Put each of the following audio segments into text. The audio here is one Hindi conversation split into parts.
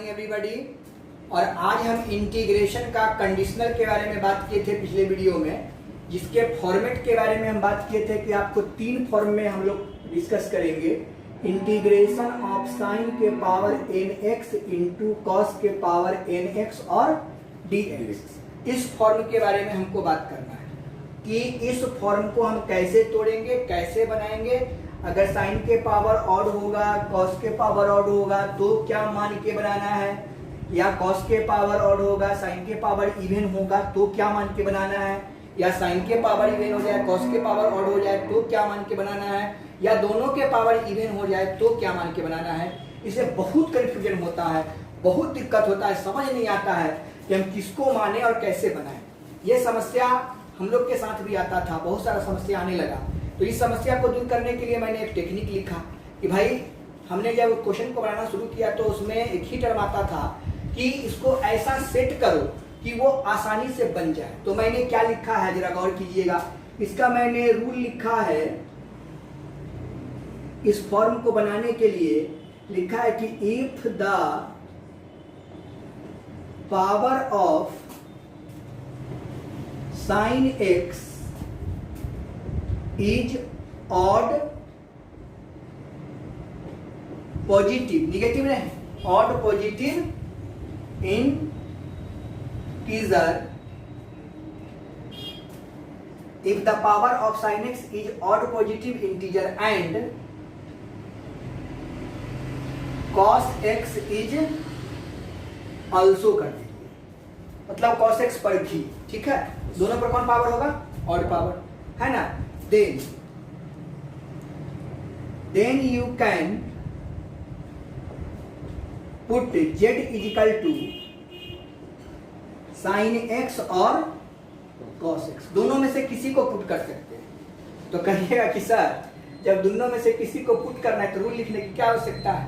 Morning everybody. और आज हम इंटीग्रेशन का कंडीशनल के बारे में बात किए थे पिछले वीडियो में, जिसके फॉर्मेट के बारे में हम बात किए थे कि आपको तीन फॉर्म में हम लोग डिस्कस करेंगे। इंटीग्रेशन ऑफ साइन के पावर nx इंटू कॉस के पावर nx और dx। इस फॉर्म के बारे में हमको बात करना है कि इस फॉर्म को हम कैसे तोड़ेंगे, कैसे बनाएंगे। अगर साइन के पावर ऑड होगा, कॉस के पावर ऑड होगा तो क्या मान के बनाना है, या कॉस के पावर ऑड होगा, साइन के पावर इवन होगा तो क्या मान के बनाना है, या साइन के पावर इवन हो जाए, कॉस के पावर ऑड हो जाए तो क्या मान के बनाना है, या दोनों के पावर इवन हो जाए तो क्या मान के बनाना है। इसे बहुत कंफ्यूजन होता है, बहुत दिक्कत होता है, समझ नहीं आता है कि हम किसको माने और कैसे बनाएं। ये समस्या हम लोग के साथ भी आता था, बहुत सारा समस्या आने लगा। तो इस समस्या को दूर करने के लिए मैंने एक टेक्निक लिखा कि भाई हमने जब क्वेश्चन को बनाना शुरू किया तो उसमें एक ही टर्म आता था कि इसको ऐसा सेट करो कि वो आसानी से बन जाए। तो मैंने क्या लिखा है जरा गौर कीजिएगा। इसका मैंने रूल लिखा है, इस फॉर्म को बनाने के लिए लिखा है कि if the power of sine x is odd positive, negative नहीं, odd positive integer, if the power of sin x is odd positive integer and cos x is also कर दीजिए, मतलब cos x पर भी, ठीक है। दोनों पर कौन पावर होगा, ऑड पावर है ना। then you can put z is equal to sin x और cos x, दोनों में से किसी को पुट कर सकते हैं। तो कहिएगा कि सर जब दोनों में से किसी को पुट करना है तो रूल लिखने की क्या आवश्यकता है।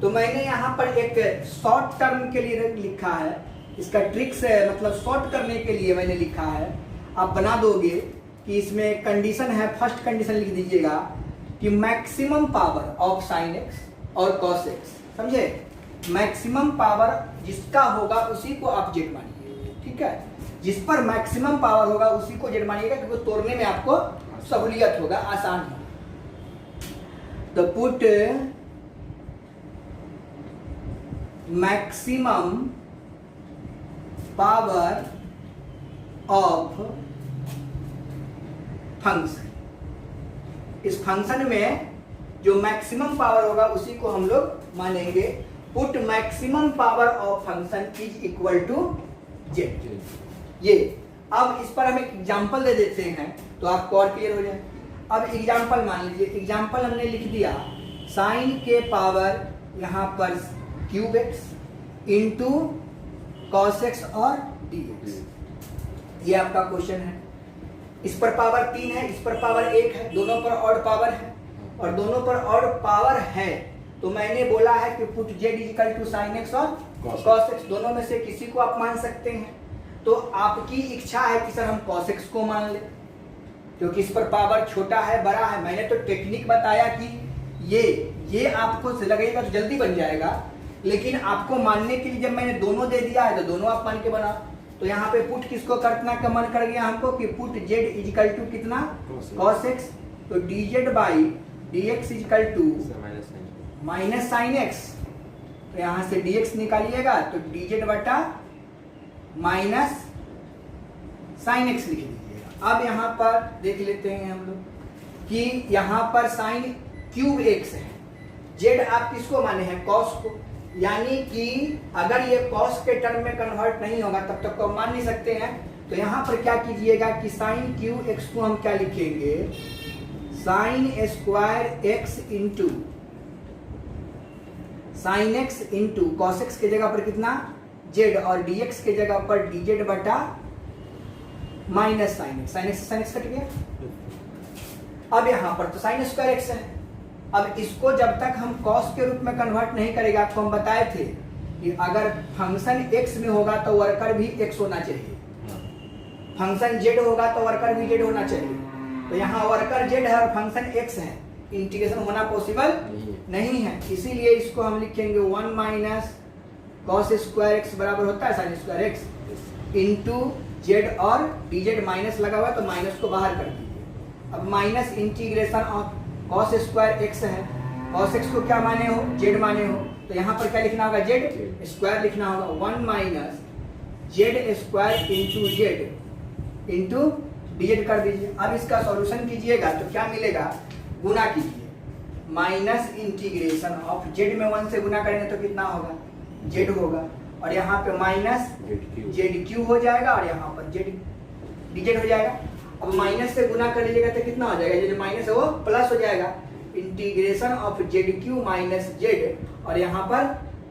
तो मैंने यहाँ पर एक शॉर्ट टर्म के लिए लिखा है, इसका ट्रिक्स है, मतलब शॉर्ट करने के लिए मैंने लिखा है। आप बना दोगे कि इसमें कंडीशन है, फर्स्ट कंडीशन लिख दीजिएगा कि maximum power of sine x और कॉस एक्स, समझे। मैक्सिमम पावर जिसका होगा उसी को आप जेड मानिए, ठीक है। जिस पर मैक्सिमम पावर होगा उसी को जेड मानिएगा, क्योंकि तोड़ने में आपको सहूलियत होगा, आसान होगा। तो put maximum power of function, इस फंक्शन में जो मैक्सिमम पावर होगा उसी को हम लोग मानेंगे। Put maximum power of function is equal to z. ये अब इस पर हम एक एग्जांपल दे देते हैं तो आपको और क्लियर हो जाए। अब एग्जांपल मान लीजिए, एग्जांपल हमने लिख दिया साइन के पावर यहाँ पर cube x into cos x और डी एक्स। ये आपका क्वेश्चन है। इस पर पावर 3 है, इस पर पावर 1 है, दोनों पर ऑड पावर है और दोनों पर ऑड पावर है। तो मैंने बोला है कि put z is equal to sine x और कॉस एक्स, दोनों में से किसी को आप मान सकते हैं। तो आपकी इच्छा है कि सर हम cos x को मान ले, क्योंकि इस पर पावर छोटा है, बड़ा है। मैंने तो टेक्निक बताया कि ये आपको लगेगा तो जल्दी बन जाएगा, लेकिन आपको मानने के लिए जब मैंने दोनों दे दिया है तो दोनों आप मान के बना। तो यहाँ पे पुट किसको करना का मन कर गया हमको कि put z is equal to कितना, cos x। तो dz by dx is equal to minus sine x। तो यहाँ से dx निकालिएगा तो dz बटा माइनस साइन एक्स लिख लीजिएगा। अब यहाँ पर देख लेते हैं हम लोग कि यहाँ पर साइन क्यूब एक्स है, जेड आप किसको माने हैं, कॉस को। यानी कि अगर ये कॉस के टर्म में कन्वर्ट नहीं होगा तब तक तो मान नहीं सकते हैं। तो यहाँ पर क्या कीजिएगा कि साइन क्यूब एक्स को हम क्या लिखेंगे, sign square x into sine x into cos x के जगह पर कितना जेड और dx के जगह पर dz बटा minus sine x. Sine x cut गया। अब यहाँ पर तो साइन स्क्वायर एक्स है। अब इसको जब तक हम कॉस के रूप में कन्वर्ट नहीं करेंगे, आपको हम बताए थे कि अगर फंक्शन x में होगा तो वर्कर भी x होना चाहिए, फंक्शन z होगा तो वर्कर भी z होना चाहिए। तो यहाँ वर्कर z है और फंक्शन x है, इंटीग्रेशन होना पॉसिबल नहीं है। इसीलिए इसको हम लिखेंगे 1 माइनस कॉस स्क्वायर एक्स बराबर होता है sign square x into Z, और dz माइनस लगा हुआ है तो माइनस को बाहर कर दीजिए। अब minus integration of cos square x है, कॉस एक्स को क्या माने हो, जेड माने हो, तो यहाँ पर क्या लिखना होगा, जेड स्क्वायर लिखना होगा, 1 minus z square into Z into dz कर दीजिए। अब इसका सॉल्यूशन कीजिएगा तो क्या मिलेगा, गुना कीजिए, माइनस इंटीग्रेशन ऑफ जेड में 1 से गुना करेंगे तो कितना होगा, जेड होगा, और यहाँ पे माइनस जेड क्यू हो जाएगा, और यहाँ पर जेड dz हो जाएगा। अब माइनस से गुना कर लीजिएगा तो कितना हो जाएगा, जो माइनस है वो प्लस हो जाएगा, integration of Z Q minus Z, और यहाँ पर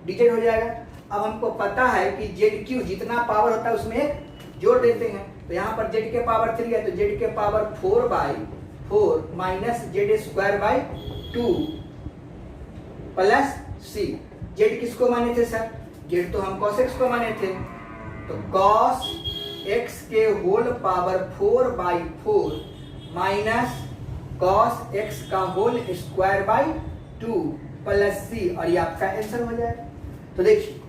dz हो जाएगा। अब हमको पता है कि जेड क्यू जितना पावर होता है उसमें एक जोड़ देते हैं, तो यहाँ पर जेड के पावर 3 है तो जेड के power 4/4 minus z square by 2 plus c. जेड किसको माने थे सर, जेड तो हम कॉस एक्स को माने थे, तो कॉस एक्स के whole power 4/4 minus cos x का होल स्क्वायर बाई 2 प्लस सी, और ये आपका आंसर हो जाएगा। तो देखिए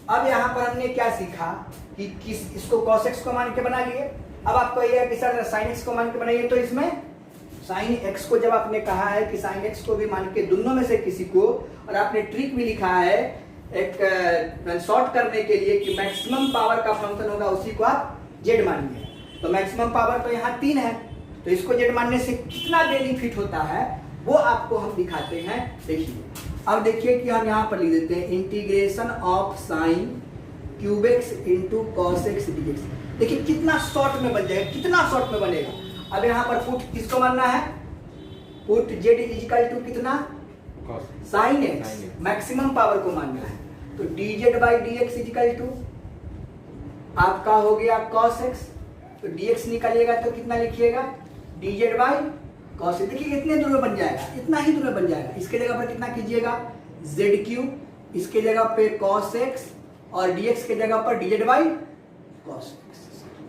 अब यहाँ पर हमने क्या सीखा कि किस इसको cos x को मान के बना लिए। अब आपको यह है कि सर sin x को मान के बनाइए, तो इसमें sin x को जब आपने कहा है कि sin x को भी मान के दोनों में से किसी को, और आपने ट्रिक भी लिखा है एक शॉर्ट करने के लिए कि मैक्सिमम पावर का फंक्शन होगा उसी को आप z मानिए। तो मैक्सिमम पावर तो यहाँ 3 है, तो इसको z मानने से कितना बेनिफिट होता है वो आपको हम दिखाते हैं। देखिए अब देखिए कि हम यहाँ पर लिख देते हैं integration of sine cube x into cos x dx। देखिए कितना शॉर्ट में बन जाएगा, कितना शॉर्ट में बनेगा। अब यहाँ पर पुट किसको मानना है, पुट z इजिकल टू कितना, साइन एक्स, मैक्सिमम पावर को मानना है, तो dz by dx is equal to आपका हो गया cos x, तो dx निकालिएगा तो कितना लिखिएगा, dz बाई cos। देखिए इतने दूर में बन जाएगा, इतना ही दूर में बन जाएगा। इसके जगह पर कितना कीजिएगा, जेड क्यू, इसके जगह पे cos x, और dx के जगह पर dz बाई cos x।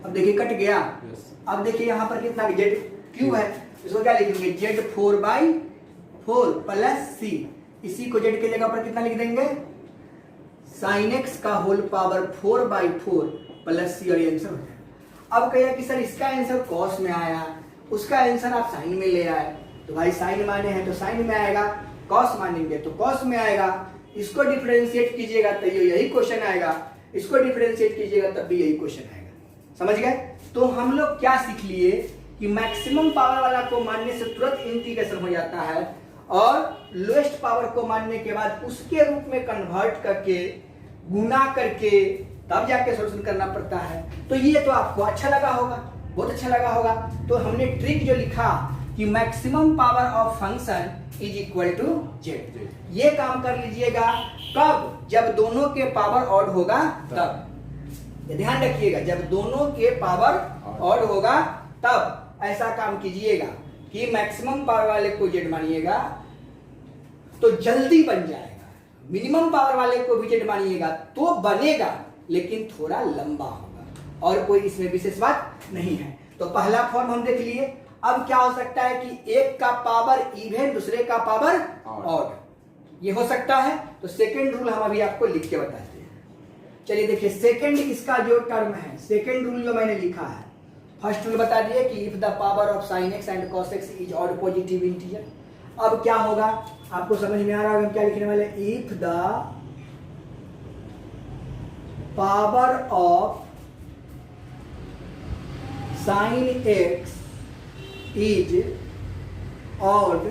अब देखिए कट गया। अब देखिए यहाँ पर कितना जेड क्यू है, इसको क्या लिखेंगे, जेड 4/4 प्लस सी, इसी को जेड के जगह पर कितना लिख देंगे, साइन एक्स का होल पावर 4/4 प्लस सी, और ये आंसर हो जाएगा। अब कहिए कि सर इसका आंसर cos में आया, उसका आंसर आप साइन में ले आए, तो भाई साइन माने हैं तो साइन में आएगा, कॉस मानेंगे तो कॉस में आएगा। इसको डिफरेंशिएट कीजिएगा तो यही क्वेश्चन आएगा, इसको डिफरेंशिएट कीजिएगा तब भी यही क्वेश्चन आएगा। समझ गए। तो हम लोग क्या सीख लिए कि मैक्सिमम पावर वाला को मानने से तुरंत इंटीग्रेशन हो जाता है, और लोएस्ट पावर को मानने के बाद उसके रूप में कन्वर्ट करके गुना करके तब जाके सॉल्यूशन करना पड़ता है। तो ये तो आपको अच्छा लगा होगा, बहुत अच्छा लगा होगा। तो हमने ट्रिक जो लिखा कि maximum power of function is equal to z, ये काम कर लीजिएगा। कब, जब दोनों के पावर ऑड होगा तब, ध्यान रखिएगा, जब दोनों के पावर ऑड होगा तब ऐसा काम कीजिएगा कि मैक्सिमम पावर वाले को जेड मानिएगा तो जल्दी बन जाएगा, मिनिमम पावर वाले को भी जेड मानिएगा तो बनेगा, लेकिन थोड़ा लंबा होगा, और कोई इसमें विशेष बात नहीं है। तो पहला फॉर्म हम देख लिए। अब क्या हो सकता है कि एक का पावर इवन, दूसरे का पावर ऑड, ये हो सकता है। तो सेकेंड रूल हम अभी आपको लिख के बताते हैं। चलिए देखिए सेकेंड इसका जो टर्म है, सेकेंड रूल जो मैंने लिखा है, फर्स्ट रूल बता दिए कि if the power of sine x and cos x is odd positive integer. अब क्या होगा आपको समझ में आ रहा होगा, हम क्या लिखने वाले, if the power of sine x is odd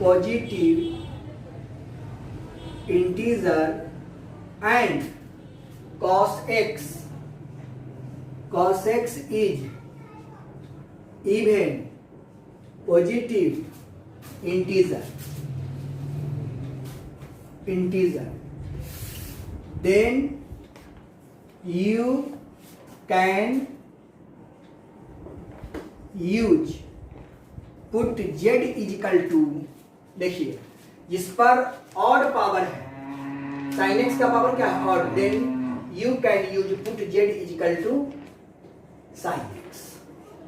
positive integer and cos x is even positive integer, then you can use put z is equal to, देखिए जिस पर ऑड पावर है, साइन एक्स का पावर क्या है, odd, then you can use put z is equal to sine x.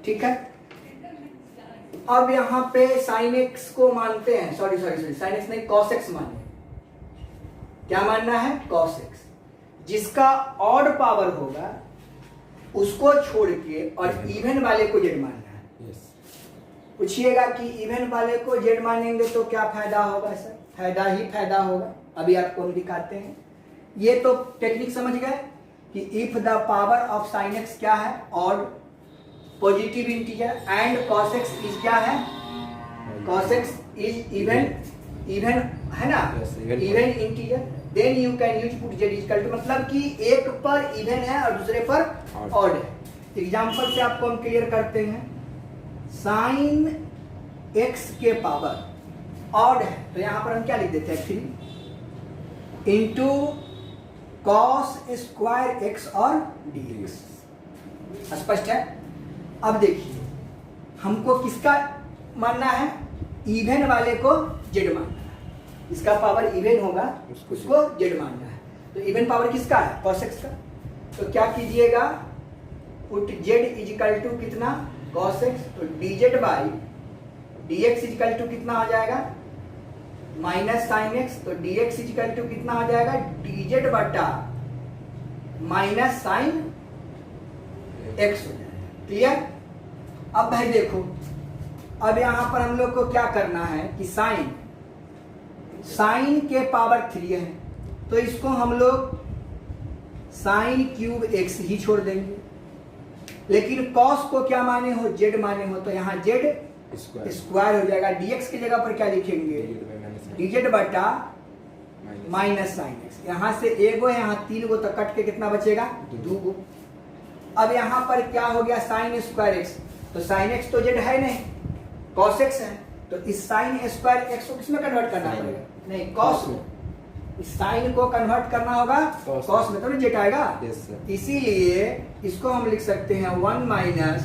ठीक है। अब यहां पे साइन एक्स को मानते हैं, सॉरी साइन एक्स नहीं, cos x माने, क्या मानना है? cos x। जिसका ऑड पावर होगा उसको छोड़ के और इवन वाले को जेड मानना है। पूछिएगा कि इवन वाले को जेड मानेंगे तो क्या फायदा होगा सर? फायदा ही फायदा होगा। अभी आपको हम दिखाते हैं। ये तो टेक्निक समझ गए कि if the power of sine x क्या है? Odd positive integer and cos x is क्या है? cos x इज इवन है ना, even integer, then you can use put z equal to, मतलब कि एक पर इवन है और दूसरे पर ऑड है। एग्जांपल से आपको हम क्लियर करते हैं। साइन एक्स के पावर ऑड है तो यहां पर हम क्या लिख देते हैं? 3 इंटू कॉस स्क्वायर एक्स और dx। स्पष्ट है? अब देखिए हमको किसका मानना है? इवन वाले को जेड मानना है। इसका पावर इवन होगा उसको जेड मानना है। तो इवन पावर किसका है? cos x का। तो क्या कीजिएगा? पुट जेड इजिकल टू कितना? cos x। तो dz by dx is equal to कितना आ जाएगा? Minus sine x. तो dx इजिकल टू कितना आ जाएगा? dz बटा माइनस साइन एक्स हो जाएगा। क्लियर? अब भाई देखो, अब यहां पर हम लोग को क्या करना है कि साइन के पावर 3 है तो इसको हम लोग साइन क्यूब एक्स ही छोड़ देंगे। लेकिन कॉस को क्या माने हो? जेड माने हो, तो यहाँ जेड स्क्वायर हो जाएगा। dx की जगह पर क्या लिखेंगे? dz बटा माइनस साइन एक्स। यहां से एगो यहाँ 3 गो तो कट के कितना बचेगा? 2 गो। अब यहाँ पर क्या हो गया? Sign square x. तो साइन एक्स तो जेड है नहीं, cos x है। तो इस साइन स्क्वायर एक्स को किसमें कन्वर्ट करना पड़ेगा? नहीं, cos में। इस साइन को कन्वर्ट करना होगा cos में, तो जेड आएगा। इसीलिए इसको हम लिख सकते हैं 1 minus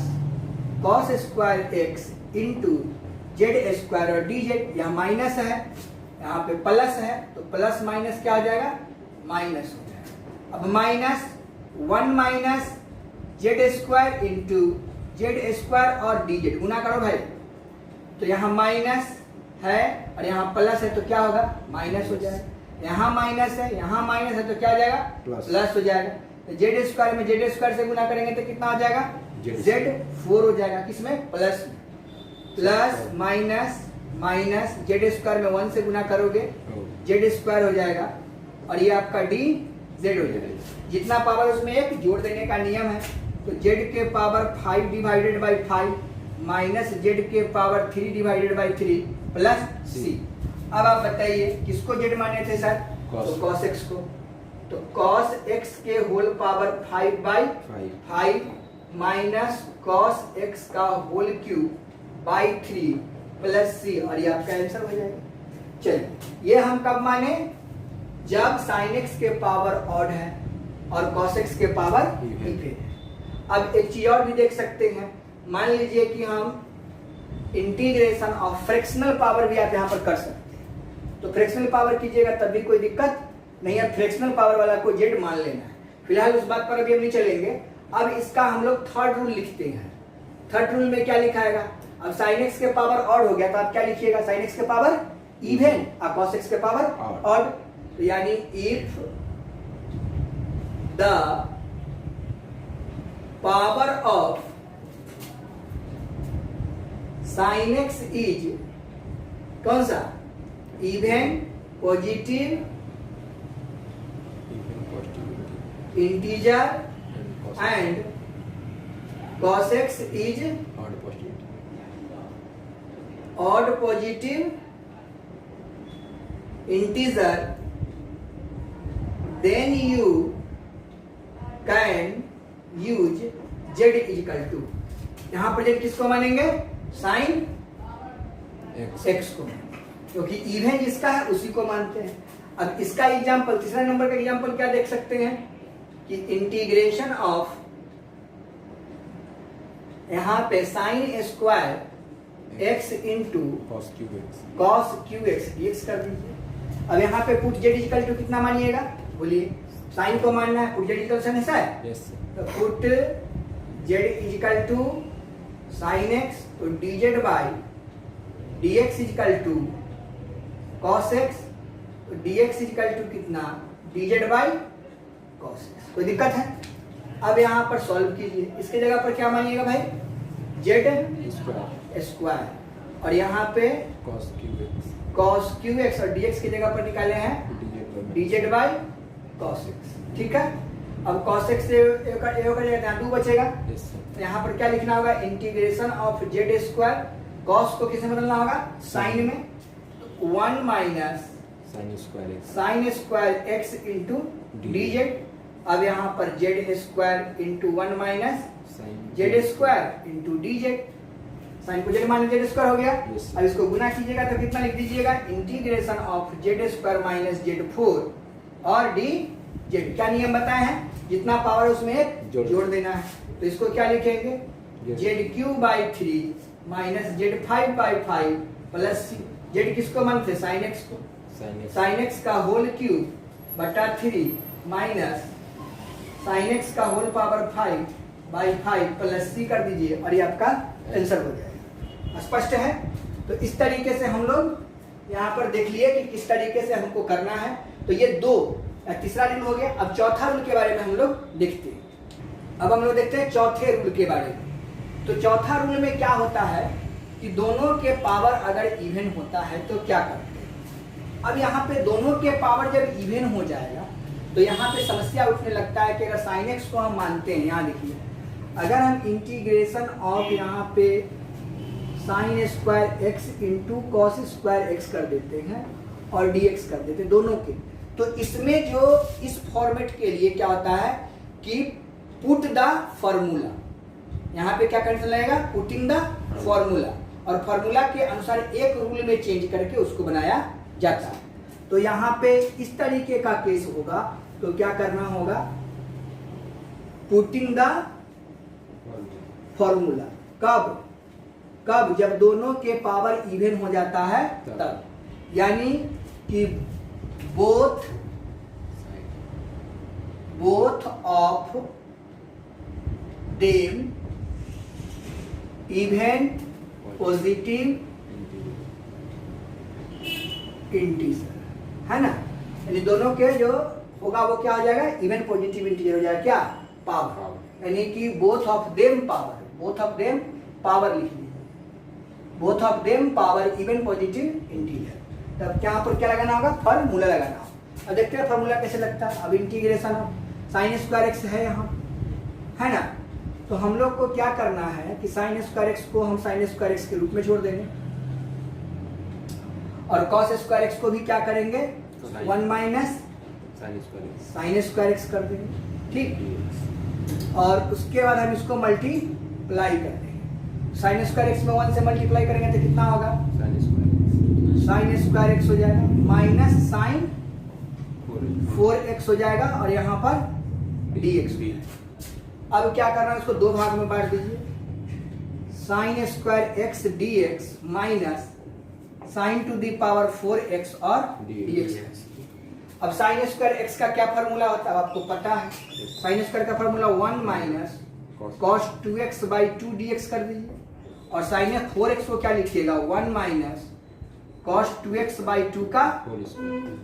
cos square x into z square और dz। यहाँ माइनस है, यहाँ पे प्लस है, तो प्लस माइनस क्या आ जाएगा? माइनस हो जाएगा। अब minus 1 minus z square into z square और dz गुना करो भाई। तो यहाँ माइनस है और यहाँ प्लस है तो क्या होगा? माइनस हो जाएगा। यहाँ माइनस है, यहाँ माइनस है तो क्या आ जाएगा? प्लस हो जाएगा। तो जेड स्क्वायर में जेड स्क्वायर से गुना करेंगे तो कितना आ जाएगा? जेड 4 हो जाएगा। किसमें? प्लस में। Plus minus minus z square में 1 से गुना करोगे जेड स्क्वायर हो जाएगा और ये आपका डी जेड हो जाएगा। जितना पावर उसमें एक जोड़ देने का नियम है। तो जेड के power 5 divided by 5 minus Z के पावर 3 डिवाइडेड बाई 3 प्लस सी। अब आप बताइए किसको जेड माने थे सर? तो cos x को। तो cos x के whole power 5 by 5 minus cos x का होल क्यूब बाई 3 प्लस सी, और ये आपका आंसर हो जाएगा। चलिए, ये हम कब माने? जब sin x के पावर ऑड है और cos x के पावर इवन है। अब एक चीज और भी देख सकते हैं। मान लीजिए कि हम इंटीग्रेशन ऑफ फ्रैक्शनल पावर भी आप यहां पर कर सकते हैं। तो फ्रैक्शनल पावर कीजिएगा तब भी कोई दिक्कत नहीं है। फ्रैक्शनल पावर वाला को जेड मान लेना है। फिलहाल उस बात पर अभी हम नहीं चलेंगे। अब इसका हम लोग थर्ड रूल लिखते हैं। थर्ड रूल में क्या लिखाएगा? अब साइन एक्स के पावर ऑड हो गया तो आप क्या लिखिएगा? साइन एक्स के पावर इवन और cos x के पावर ऑड। तो यानी if the power of sine x is कौन सा? Even positive integer and cos x is odd positive integer, then you can use z equal to. यहां पर z किसको मानेंगे? साइन x को, क्योंकि इवन जिसका है उसी को मानते हैं। अब इसका एग्जांपल, तीसरा नंबर का एग्जांपल क्या देख सकते हैं कि इंटीग्रेशन ऑफ, यहां पे sign square x into cos Q x dx कर दीजिए। अब यहाँ पे पुट जेड इक्वल टू कितना मानिएगा? बोलिए, साइन को मानना है। पुट जेड इक्वल टू ऐसा है, तो put z equal to sine x, तो dz by dx equal to cos x तो dx इक्वल टू कितना, dz बाई cos x। कोई दिक्कत है? अब यहाँ पर सॉल्व कीजिए, इसके जगह पर क्या मानिएगा भाई, z स्क्वायर और यहाँ पे cos qx और dx की जगह पर निकाले हैं dz बाई cos x। ठीक है, अब cos x से एक का जगह 2 बचेगा, यहाँ पर क्या लिखना होगा, integration of z square, cos को किसमें बदलना होगा, साइन में, 1 माइनस साइन स्क्वायर x इंटू dz। अब यहाँ पर z square into 1 minus z square into dz, साइन को z माइनस z स्क्वायर हो गया। अब इसको गुना कीजिएगा तो कितना लिख दीजिएगा, integration of z square minus z4 और dz। क्या नियम बताए हैं, जितना पावर उसमें एक जोड़ देना है, तो इसको क्या लिखेंगे, z³ by 3 minus z5 by 5 plus z किसको मानते हैं, साइन x को, साइन x का होल क्यूब बटा 3 माइनस साइन x का whole power 5 by 5 plus c कर दीजिए और ये आपका आंसर हो जाएगा। स्पष्ट है? तो इस तरीके से हम लोग यहाँ पर देख लिए कि किस तरीके से हमको करना है। तो ये तीसरा रूल हो गया। अब चौथा रूल के बारे में हम लोग देखते हैं। अब हम लोग देखते हैं चौथे रूल के बारे में। तो चौथा रूल में क्या होता है कि दोनों के पावर अगर इवन होता है तो क्या करते हैं। अब यहाँ पे दोनों के पावर जब इवन हो जाएगा तो यहाँ पे समस्या उठने लगता है कि अगर साइन एक्स को हम मानते हैं, यहाँ देखिए, अगर हम इंटीग्रेशन ऑफ यहाँ पे sign square x into cos square x कर देते हैं और dx कर देते हैं दोनों के, तो इसमें जो इस फॉर्मेट के लिए क्या होता है कि पुट द फॉर्मूला, यहाँ पे क्या कंडीशन लगेगा, पुटिंग द फॉर्मूला, और फॉर्मूला के अनुसार एक रूल में चेंज करके उसको बनाया जाता है। तो यहाँ पे इस तरीके का केस होगा तो क्या करना होगा, पुटिंग द फॉर्मूला। कब कब, जब दोनों के पावर इवन हो जाता है तब, यानी कि both of them even positive integer, है ना, यानी दोनों के जो होगा वो क्या हो जाएगा, इवन पॉजिटिव इंटीजर हो जाएगा, क्या, पावर, यानी कि both of them power, both of them power लिख लीजिए, both of them power even positive integer. तब यहाँ पर क्या लगाना होगा, फॉर्मूला लगाना होगा। अब देखते हैं फॉर्मूला कैसे लगता है। अब integration of sine square x है यहाँ, है ना, तो हम लोग को क्या करना है कि साइन स्क्वायर एक्स को हम साइन स्क्वायर एक्स के रूप में छोड़ देंगे और कॉस स्क्वायर एक्स को भी क्या करेंगे, 1 माइनस साइन स्क्वायर एक्स कर देंगे, ठीक, और उसके बाद हम इसको मल्टीप्लाई कर देंगे। साइन स्क्वायर एक्स में 1 से मल्टीप्लाई करेंगे तो कितना होगा, साइन स्क्वायर एक्स हो जाएगा माइनस साइन 4x हो जाएगा और यहाँ पर dx भी है। अब क्या करना है, इसको दो भाग में बांट दीजिए, sine square x dx minus sine to the power 4x और dx। अब साइन स्क्वायर एक्स का क्या फॉर्मूला होता है आपको पता है, साइन स्क्वायर का formula 1 minus cos 2x by 2 dx कर दीजिए, और साइन 4x को क्या लिखिएगा, 1 माइनस cos 2x बाई 2 का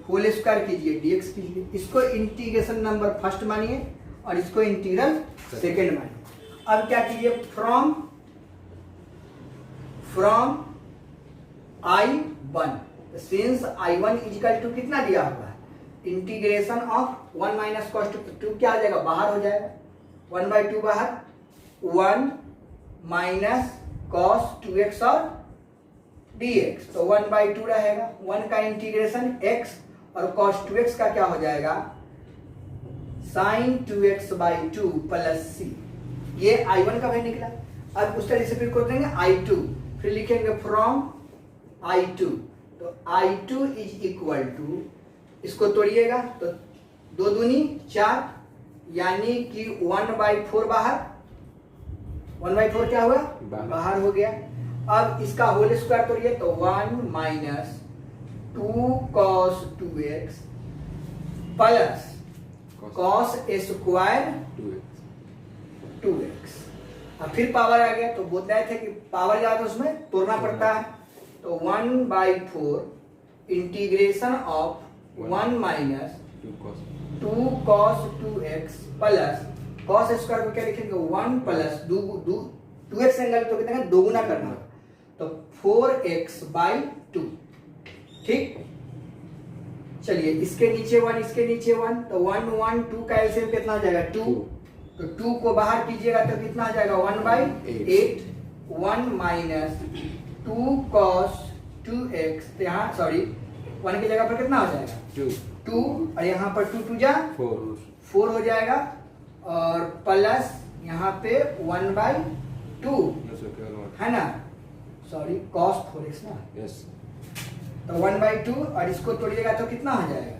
होल स्क्वायर कीजिए, dx कीजिए। इसको इंटीग्रेशन नंबर फर्स्ट मानिए और इसको इंटीग्रल सेकेंड मानिए। अब क्या कीजिए, from I1, since I1 is equal to कितना दिया हुआ है, इंटीग्रेशन ऑफ 1 माइनस कॉस 2 क्या आ जाएगा, बाहर हो जाएगा, 1/2 बाहर, 1 माइनस कॉस 2x और dx, तो 1/2 रहेगा, 1 का इंटीग्रेशन x और cos 2x का क्या हो जाएगा, sin 2x by 2 plus c, ये I1 का वैल्यू निकला। अब उस तरह से फिर कर देंगे I2, फिर लिखेंगे फ्रॉम I2, तो I2 इज इक्वल टू, इसको तोड़िएगा तो 2 दूनी 4, यानी कि 1/4 बाहर, 1/4 क्या हुआ, बाहर हो गया। अब इसका होल स्क्वायर तोड़िए तो 1 minus 2 cos 2x plus cos square 2x। अब फिर पावर आ गया, तो बोलते थे कि पावर ज्यादा उसमें तोड़ना पड़ता है, तो 1/4 integration of 1 minus 2 cos 2x plus cos square को क्या लिखेंगे 1 प्लस 2x एंगल तो कितना दोगुना करना होगा तो 4x/2 ठीक। चलिए इसके नीचे 1 इसके नीचे 1 तो 1 1 2 का एलसीएम कितना हो जाएगा 2 तो 2 को बाहर कीजिएगा तो कितना आ जाएगा 1/8 1 माइनस 2 cos 2x तो यहाँ सॉरी 1 की जगह पर कितना हो जाएगा 2 और यहाँ पर 2 2 जा 4 हो जाएगा और प्लस यहाँ पे 1/2 है ना सॉरी cos 4x ना यस तो 1/2 और इसको तोड़िएगा तो कितना हो जाएगा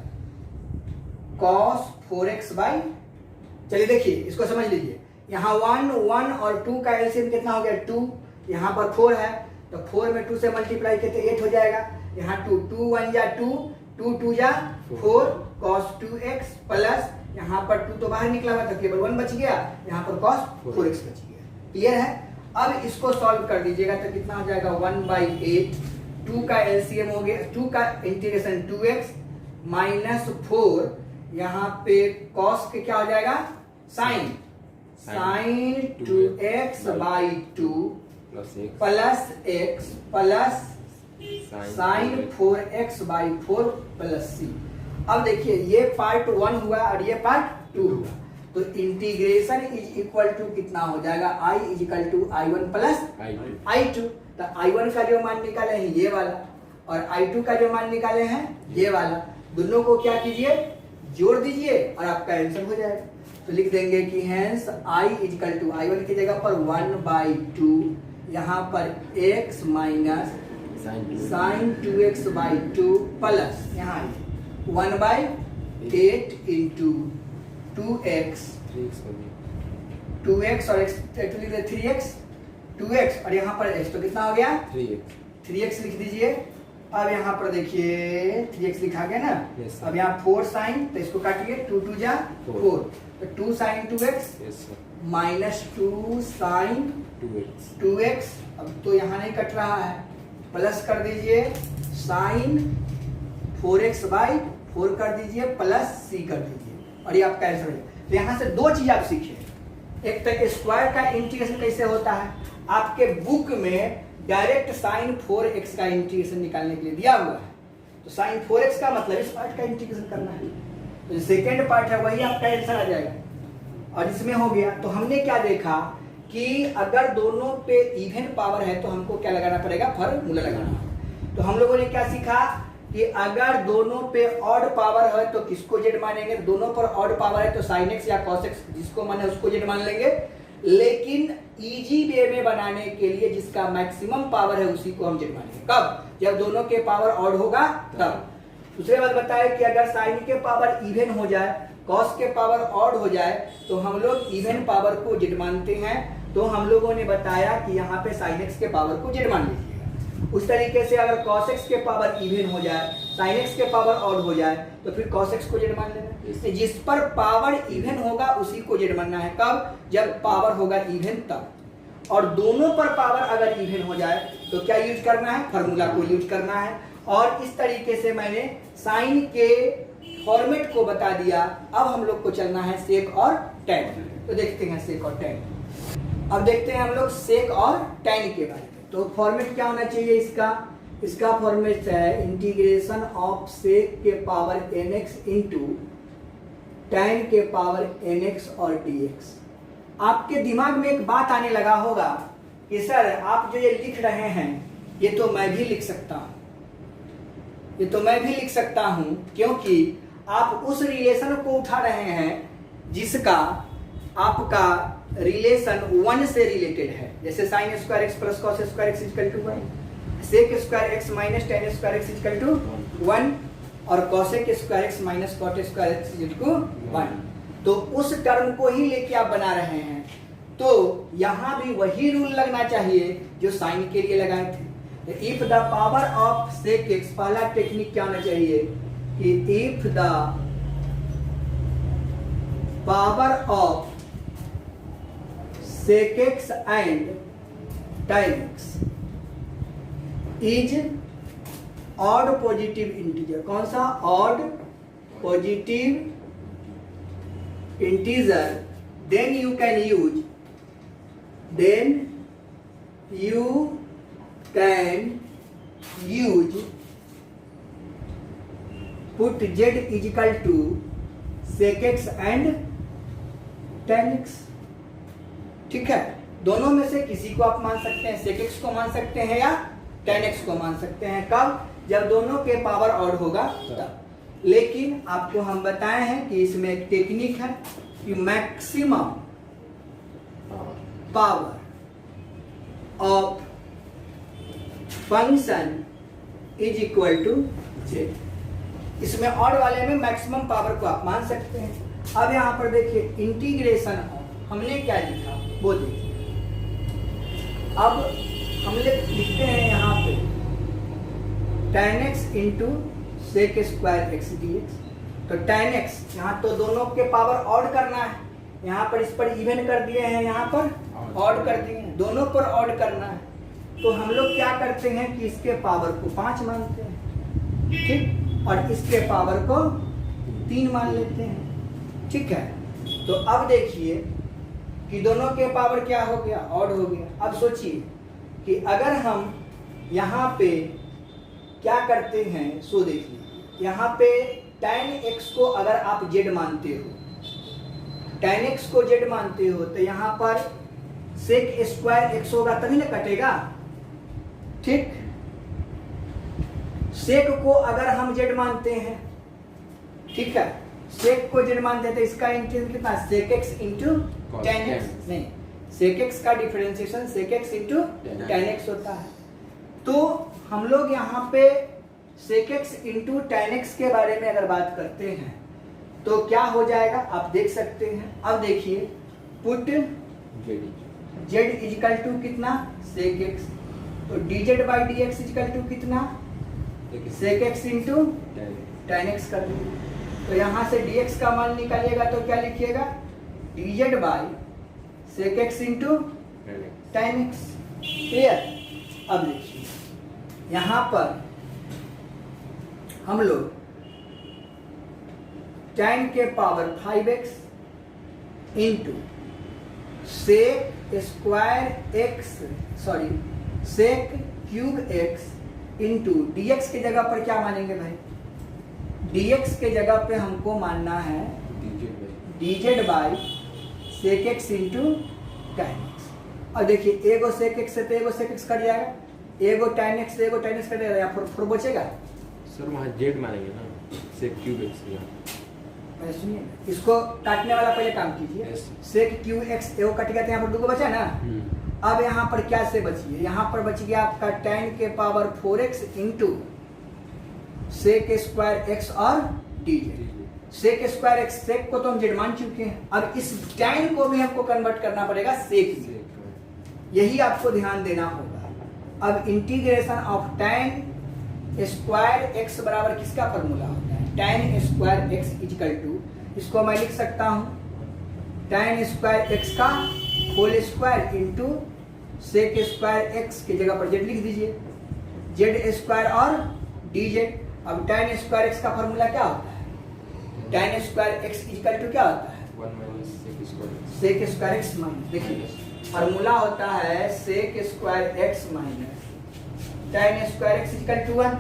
cos 4x चलिए देखिए इसको समझ लीजिए यहाँ 1 1 और 2 का एलसीएम कितना हो गया 2 यहाँ पर 4 है तो 4 में 2 से मल्टीप्लाई किया तो 8 हो जाएगा यहाँ 2 2 1 जा 2 2 2 जा 4 cos 2x प्लस यहाँ पर 2 तो बाहर निकला हुआ तो केवल 1 बच गया यहाँ पर cos 4x बच गया क्लियर है। अब इसको सॉल्व कर दीजिएगा तो कितना हो जाएगा 1/8 2 का एलसीएम हो गया 2 का इंटीग्रेशन 2x माइनस 4 यहाँ पे cos के क्या हो जाएगा sin 2x/2 plus x plus sin 4x/4 plus c। अब देखिए ये पार्ट 1 हुआ और ये पार्ट 2 हुआ तो इंटीग्रेशन इज इक्वल टू कितना हो जाएगा i is equal to i1 plus i2 तो i1 का जो मान निकाले हैं ये वाला और i2 का जो मान निकाले हैं ये वाला दोनों को क्या कीजिए जोड़ दीजिए और आपका आंसर हो जाएगा तो लिख देंगे कि hence i is equal to i1 की जगह पर 1/2 यहाँ पर x minus sin 2x/2 plus यहाँ 1/8 इंटू 2x और x एक्चुअली 3x 2x और यहाँ पर x तो कितना हो गया 3x लिख दीजिए। अब यहाँ पर देखिए 3x लिखा गया ना yes, अब यहाँ 4 sin तो इसको काटिए 2 2 जा 4 तो 2 sin 2x minus 2 sin 2x अब तो यहाँ नहीं कट रहा है प्लस कर दीजिए sin 4x/4 कर दीजिए प्लस c कर दीजिए और ये आपका आंसर है। तो यहाँ से दो चीज आप सीखे एक तो स्क्वायर का इंटीग्रेशन कैसे होता है आपके बुक में डायरेक्ट sin 4x का इंटीग्रेशन निकालने के लिए दिया हुआ है तो sin 4x का मतलब इस पार्ट का इंटीग्रेशन करना है तो सेकेंड पार्ट है वही आपका आंसर आ जाएगा और इसमें हो गया। तो हमने क्या देखा कि अगर दोनों पे इवन पावर है तो हमको क्या लगाना पड़ेगा फॉर्मूला लगाना। तो हम लोगों ने क्या सीखा कि अगर दोनों पे ऑड पावर है तो किसको जेड मानेंगे दोनों पर ऑड पावर है तो sin x या cos x जिसको माने उसको जेड मान लेंगे लेकिन इजी वे में बनाने के लिए जिसका मैक्सिमम पावर है उसी को हम जेड मानेंगे कब जब दोनों के पावर ऑड होगा तब। दूसरे बात बताए कि अगर sin के पावर इवन हो जाए cos के पावर ऑड हो जाए तो हम लोग इवन पावर को जेड मानते हैं तो हम लोगों ने बताया कि यहाँ पे sin x के पावर को जेड मान लीजिएगा। उस तरीके से अगर cos x के पावर इवन हो जाए sin x के पावर ऑड हो जाए तो फिर cos x को जेड मान लेना। जिस पर पावर इवन होगा उसी को जेड मानना है कब जब पावर होगा इवन तब और दोनों पर पावर अगर इवन हो जाए तो क्या यूज करना है फॉर्मूला को यूज करना है। और इस तरीके से मैंने साइन के फॉर्मेट को बता दिया। अब हम लोग को चलना है सेक और टैन। तो देखते हैं सेक और टैन। अब देखते हैं हम लोग सेक और टैन के बारे में। तो फॉर्मेट क्या होना चाहिए इसका फॉर्मेट है इंटीग्रेशन ऑफ सेक के पावर nx इंटू टैन के पावर nx और dx। आपके दिमाग में एक बात आने लगा होगा कि सर आप जो ये लिख रहे हैं ये तो मैं भी लिख सकता हूं क्योंकि आप उस रिलेशन को उठा रहे हैं जिसका आपका रिलेशन 1 से रिलेटेड है। जैसे sin square x plus cos square x equal to 1, sec square x minus tan square x equal to 1 और cosec square x minus cot square x equal to 1। तो उस टर्म को ही लेके आप बना रहे हैं। तो यहां भी वही रूल लगना चाहिए जो साइन के लिए लगाए थे। If the power of sec x, पहला टेक्निक क्या होना चाहिए कि if the power of sec x and tan x is odd positive integer. कौन सा? Odd positive integer, then you can use put z is equal to sec x and tan x। ठीक है, दोनों में से किसी को आप मान सकते हैं, sec x को मान सकते हैं या tan x को मान सकते हैं। कब? जब दोनों के पावर ऑड होगा तब। लेकिन आपको हम बताए हैं कि इसमें एक टेक्निक है कि maximum power of function is equal to z. इसमें ऑड वाले में मैक्सिमम पावर को आप मान सकते हैं। अब यहाँ पर देखिए इंटीग्रेशन ऑफ, हमने क्या लिखा वो देखिए। अब हम लिखते हैं यहाँ पे tan x into sec square x d x. तो tan x यहाँ तो दोनों के पावर ऑड करना है, यहाँ पर इस पर इवन कर दिए हैं, यहाँ पर ऑड कर दिए हैं, दोनों पर ऑड करना है। तो हम लोग क्या करते हैं कि इसके पावर को 5 मानते हैं, ठीक, और इसके पावर को 3 मान लेते हैं। ठीक है, तो अब देखिए कि दोनों के पावर क्या हो गया, ऑड हो गया। अब सोचिए कि अगर हम यहाँ पे क्या करते हैं, सो देखिए यहाँ पे tan x को अगर आप z मानते हो, tan x को z मानते हो, तो यहाँ पर sec स्क्वायर x होगा तभी ना कटेगा। ठीक, sec को अगर हम z मानते हैं, ठीक है, sec को z मानते हैं तो इसका इंटीग्रल कितना, sec x into tan x, नहीं, sec x का differentiation sec x into tan x होता है। तो हम लोग यहाँ पे sec x into tan x के बारे में अगर बात करते हैं तो क्या हो जाएगा आप देख सकते हैं। अब देखिए पुट z इजिकल टू कितना, sec x, तो dz by dx is equal to कितना, sec x into tan x कर दीजिए। तो यहाँ से dx का मान निकालिएगा तो क्या लिखिएगा, dz by sec x into tan x। Clear. अब देखिए यहाँ पर हम लोग tan के power 5x into sec square x, sorry sec cube x into dx के जगह पर क्या मानेंगे भाई, dx के जगह पे हमको मानना है dz by sec x into tan x। और देखिए एगो सेक x से तो एगो सेक x कट जाएगा, एगो tan x से एगो tan x कट जाएगा, या फिर बचेगा सर वहाँ जेड मानेंगे ना, सेक क्यूब एक्स। सुनिए, इसको काटने वाला पहले काम कीजिए। सेक क्यू एक्स एगो कट गया तो यहाँ पर 2 बचा ना। अब यहाँ पर क्या से बची है, यहाँ पर बच गया आपका tan के power 4x into sec square x और dz। Sec square x, sec को तो हम जेड मान चुके हैं, अब इस tan को भी हमको कन्वर्ट करना पड़ेगा सेक में, यही आपको ध्यान देना होगा। अब integration of tan square x बराबर किसका फॉर्मूला होता है, tan square x equal to, इसको मैं लिख सकता हूँ tan स्क्वायर x का whole square into sec square x की जगह पर z लिख दीजिए, z स्क्वायर और dz। अब tan स्क्वायर x का फॉर्मूला क्या होता है, tan square x equal to क्या होता है, 1 सेक स्क्वायर x माइनस, देखिए फॉर्मूला होता है sec square x minus tan square x equal to 1।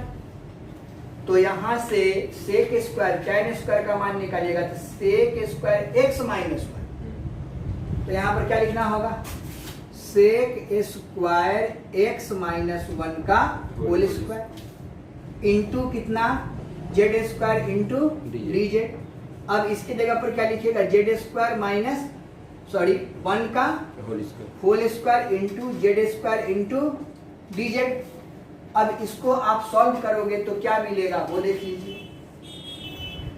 तो यहाँ से सेक स्क्वायर tan स्क्वायर का मान निकालिएगा तो सेक स्क्वायर x माइनस 1। तो यहाँ पर क्या लिखना होगा, सेक स्क्वायर x माइनस 1 का होल स्क्वायर इंटू कितना, जेड स्क्वायर इंटू dz। अब इसकी जगह पर क्या लिखिएगा, जेड स्क्वायर माइनस, सॉरी 1 का whole square into z square into dz। अब इसको आप सॉल्व करोगे तो क्या मिलेगा वो देख लीजिए।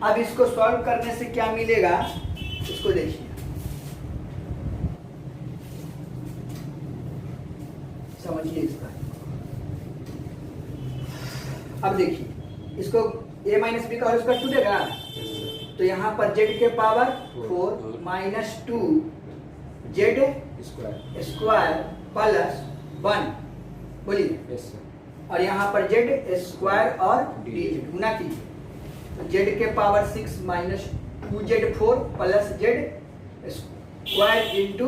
अब इसको सॉल्व करने से क्या मिलेगा इसको देखिए, समझिए इसका। अब देखिए इसको a माइनस बी का होल स्क्वायर 2 देगा, तो यहाँ पर z के power 4 minus 2 Z square plus 1, बोलिए, और यहाँ पर जेड स्क्वायर और dz गुना कीजिए। तो जेड के power 6 minus 2z4 plus Z square into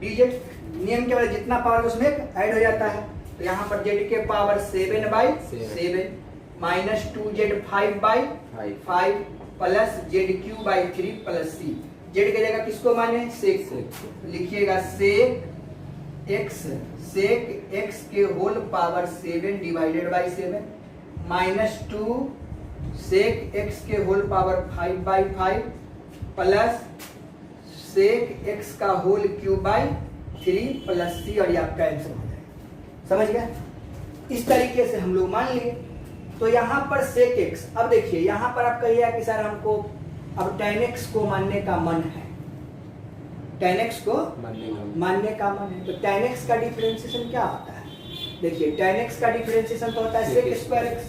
dz। नियम के बाद जितना पावर उसमें ऐड हो जाता है, तो यहाँ पर जेड के power 7/7 minus 2z5/5 plus zq/3 plus c। Z की जगह किसको माने? सेक को। लिखिएगा सेक एक्स के whole power 7 divided by 7 minus 2 sec x के whole power 5/5 plus sec x का होल क्यूब बाई 3 प्लस सी, और ये आपका आंसर हो जाएगा। समझ गए? इस तरीके से हम लोग मान लिए। तो यहाँ पर सेक एक्स, अब देखिए यहाँ पर आप कहिए कि सर हमको अब tan x को मानने का मन है, tan x को मानने का मन है, तो tan x का डिफरेंशिएशन क्या होता है? देखिए tan x का डिफरेंशिएशन तो होता है सेक स्क्वायर एक्स,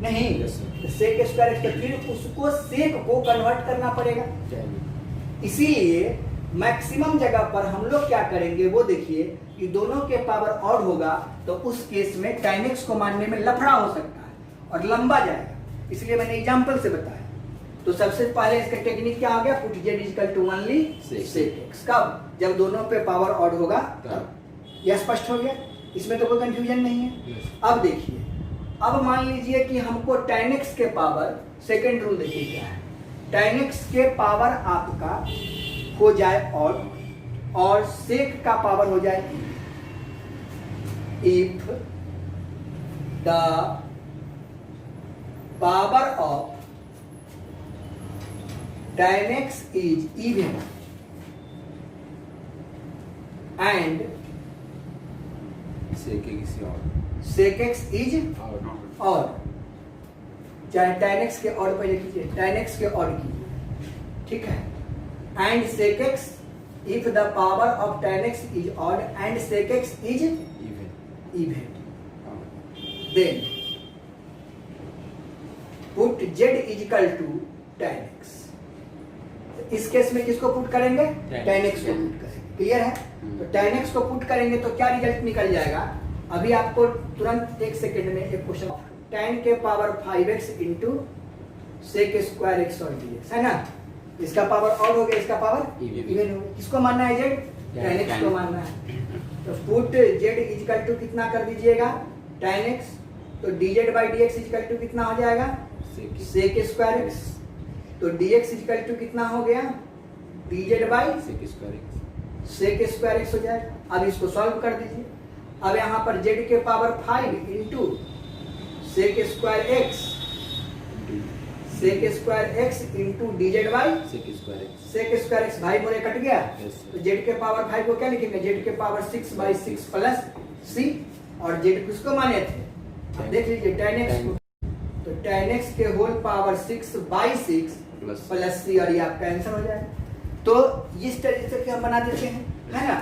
नहीं सेक स्क्वायर एक्स, तो फिर उसको सेक को कन्वर्ट करना पड़ेगा। इसीलिए मैक्सिमम जगह पर हम लोग क्या करेंगे वो देखिए कि दोनों के पावर ऑड होगा, तो उस केस में tan x को मानने में लफड़ा हो सकता है और लंबा जाएगा, इसलिए मैंने एग्जांपल से बताया। तो सबसे पहले इसका टेक्निक क्या हो गया? Put z equal to only sec x। कब? जब दोनों पे पावर ऑड होगा तब। यह स्पष्ट हो गया, इसमें तो कोई कंफ्यूजन नहीं है। अब देखिए, अब मान लीजिए कि हमको tan x के पावर, सेकेंड रूल देखिए क्या है, tan x के पावर आपका हो जाए ऑड और सेक का पावर हो जाए if the power of tan x is even and sec x is odd। चाहे tan x के ऑड पहले कीजिए, tan x के ऑड कीजिए, ठीक है। And sec x if the power of tan x is odd and sec x is even then put z is equal to tan x। इस केस में किसको पुट करेंगे? tan x को पुट करेंगे। क्लियर है? तो tan x को पुट करेंगे तो क्या रिजल्ट निकल जाएगा? अभी आपको तुरंत एक सेकंड में एक क्वेश्चन, tan के power 5x into sec square x और dx है ना, इसका पावर ऑड हो गया, इसका पावर इवन हो गया। किसको मानना है? जेड, tan x को मानना है। तो पुट z इक्वल टू कितना कर दीजिएगा? tan x, तो dz by dx equal to कितना हो जाएगा? Sec square x. तो dx इक्वल टू कितना हो गया? dz by sec square x हो जाएगा। अब इसको सॉल्व कर दीजिए। अब यहाँ पर z के power 5 into sec square x into dz by sec square x. भाई बोले कट गया, तो z के पावर 5 को क्या लिखेंगे? z के पावर 6/6 प्लस c, और z किसको माने थे? अब देख लीजिए tan x को, तो tan x के होल पावर 6/6 प्लस c, और ये आपका आंसर हो जाएगा। तो इस तरीके से हम बना देते हैं, है ना।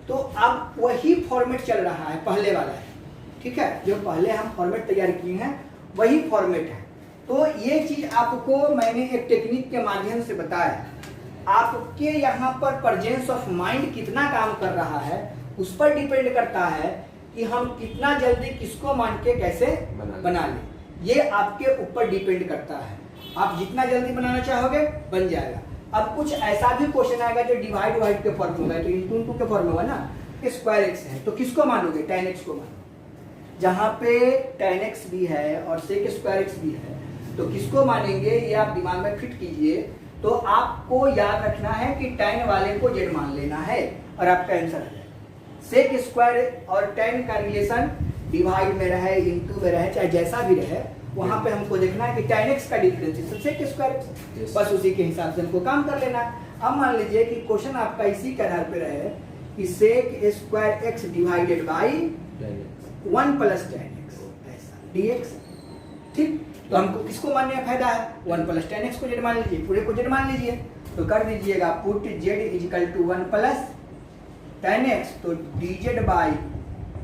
तो अब वही फॉर्मेट चल रहा है, पहले वाला है, ठीक है, जो पहले हम फॉर्मेट तैयार किए हैं वही फॉर्मेट है। तो ये चीज आपको मैंने एक टेक्निक के माध्यम से बताया। आपके यहाँ पर प्रेजेंस ऑफ माइंड कितना काम कर रहा है उस पर डिपेंड करता है कि हम कितना जल्दी किसको मान के कैसे बना लें। ये आपके ऊपर डिपेंड करता है। आप जितना जल्दी बनाना चाहोगे बन जाएगा। अब कुछ ऐसा भी क्वेश्चन आएगा जो डिवाइड वाइड के फॉर्म में है, तो इंटू के फॉर्म में है ना, स्क्वायर एक्स है, तो किसको मानोगे? tan x को मानो। जहाँ पे tan x भी है और sec स्क्वायर एक्स भी है, तो किसको मानेंगे ये आप दिमाग में फिट कीजिए। तो आपको याद रखना है कि tan वाले को z मान लेना है और आपका आंसर आ जाएगा। sec स्क्वायर और tan का रिलेशन डिवाइड में रहे, इंटू में रहे, चाहे जैसा भी रहे, वहां पे हमको देखना है कि tan x का डिफरेंशिएशन sec स्क्वायर एक्स, बस उसी के हिसाब से हमको काम कर लेना है। अब मान लीजिए कि क्वेश्चन आपका इसी के आधार पे रहे कि sec square x divided by 1 plus tan x ऐसा dx, ठीक। तो हमको किसको मानने का फायदा है? 1 प्लस tan x को z मान लीजिए, पूरे को z मान लीजिए। तो कर दीजिएगा put z equal to 1 plus tan x, तो dz by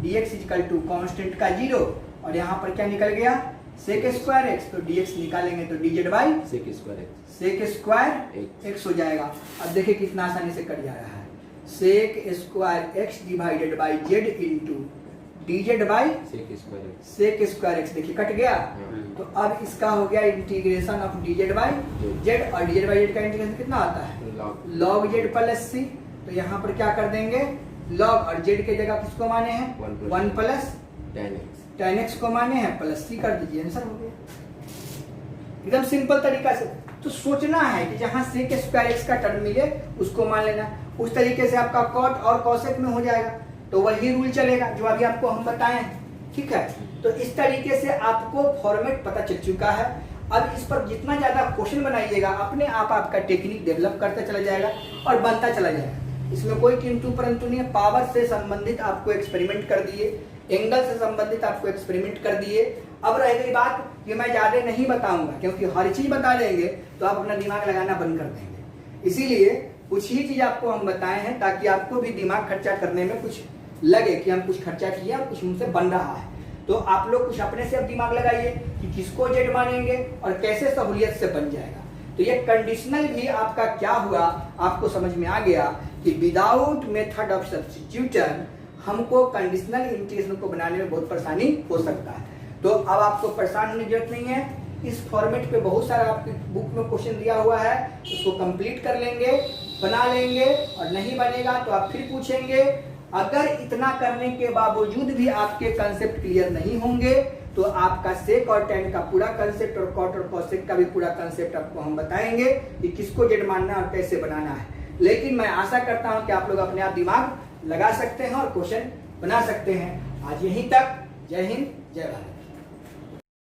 dx equal to constant का 0, और यहाँ पर क्या निकल गया? सेक स्क्वायर एक्स, तो dx निकालेंगे तो dz by sec square x हो जाएगा। अब देखिए कितना आसानी से कट जा रहा है। Sec square x divided by z into dz by sec square x. Sec square x. देखिए कट गया। हाँ. तो अब इसका हो गया integration of dz by z, और dz बाई z का इंटीग्रेशन कितना आता है? Log. log z plus c। तो यहाँ पर क्या कर देंगे, log और z की जगह किसको माने हैं? 1 plus tan x. tan x को माने हैं, प्लस c कर दीजिए, आंसर हो गया। एकदम सिंपल तरीका से। तो सोचना है कि जहां सेक स्क्वायर एक्स का टर्म मिले उसको मान लेना। उस तरीके से आपका कॉट और कॉसेक में हो जाएगा। तो वही रूल चलेगा जो अभी आपको हम बताए हैं, ठीक है। तो इस तरीके से आपको फॉर्मेट पता चल चुका है। अब इस पर जितना ज्यादा क्वेश्चन बनाइएगा अपने आप आपका टेक्निक डेवलप करता चला जाएगा और बनता चला जाएगा। इसमें कोई किंतु परंतु नहीं है। पावर से संबंधित आपको एक्सपेरिमेंट कर दिए, एंगल से संबंधित आपको एक्सपेरिमेंट कर दिए। अब रह गई बात कि मैं ज्यादा नहीं बताऊंगा, क्योंकि हर चीज बता देंगे तो आप अपना दिमाग लगाना बंद कर देंगे। इसीलिए कुछ ही चीज आपको हम बताए हैं ताकि आपको भी दिमाग खर्चा करने में कुछ लगे कि हम कुछ खर्चा किए और कुछ उनसे बन रहा है। तो आप लोग कुछ अपने से अब दिमाग लगाइए कि किसको जेड मानेंगे और कैसे सहूलियत से बन जाएगा। तो ये कंडीशनल भी आपका क्या हुआ आपको समझ में आ गया कि विदाउट मेथड ऑफ सब्स्टिट्यूशन हमको कंडीशनल इंटीग्रेशन को बनाने में बहुत परेशानी हो सकता है। तो अब आपको परेशान होने की जरूरत नहीं है। इस फॉर्मेट पे बहुत सारा आपकी बुक में क्वेश्चन दिया हुआ है, उसको कंप्लीट कर लेंगे, बना लेंगे, और नहीं बनेगा तो आप फिर पूछेंगे। अगर इतना करने के बावजूद भी आपके कंसेप्ट क्लियर नहीं होंगे तो आपका सेक और टेन का पूरा कंसेप्ट और कॉट और कॉसेक का भी पूरा कंसेप्ट आपको हम बताएंगे कि किसको जेड मानना और कैसे बनाना है। लेकिन मैं आशा करता हूं कि आप लोग अपने आप दिमाग लगा सकते हैं और क्वेश्चन बना सकते हैं। आज यहीं तक। जय हिंद, जय भारत।